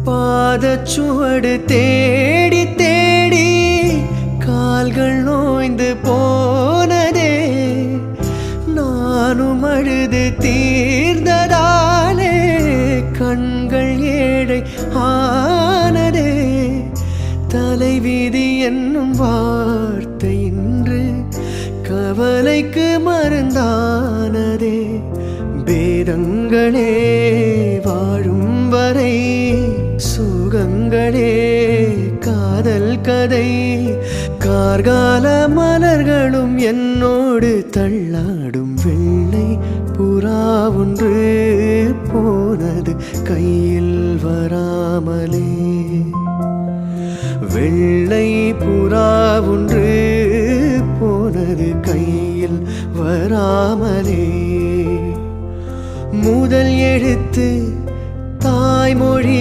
பாதச்சுவடு தேடி தேடி கால்கள் நோய்ந்து போனதே. நானும் அழுது தீர்ந்ததாலே கண்கள் ஏழை ஆனதே. தலைவிதி என்னும் வார்த்தை இன்று கவலைக்கு மருந்தானதே. பேதங்களே வாழும் வரை சுகங்களே காதல் கதை. கார்கால மலர்களும் என்னோடு தள்ளாடும் வெள்ளை புறா ஒன்று போனது கையில் வராமலே. வெள்ளை புறா ஒன்று போனது கையில் வராமலே. முதல் எழுத்து தாய்மொழி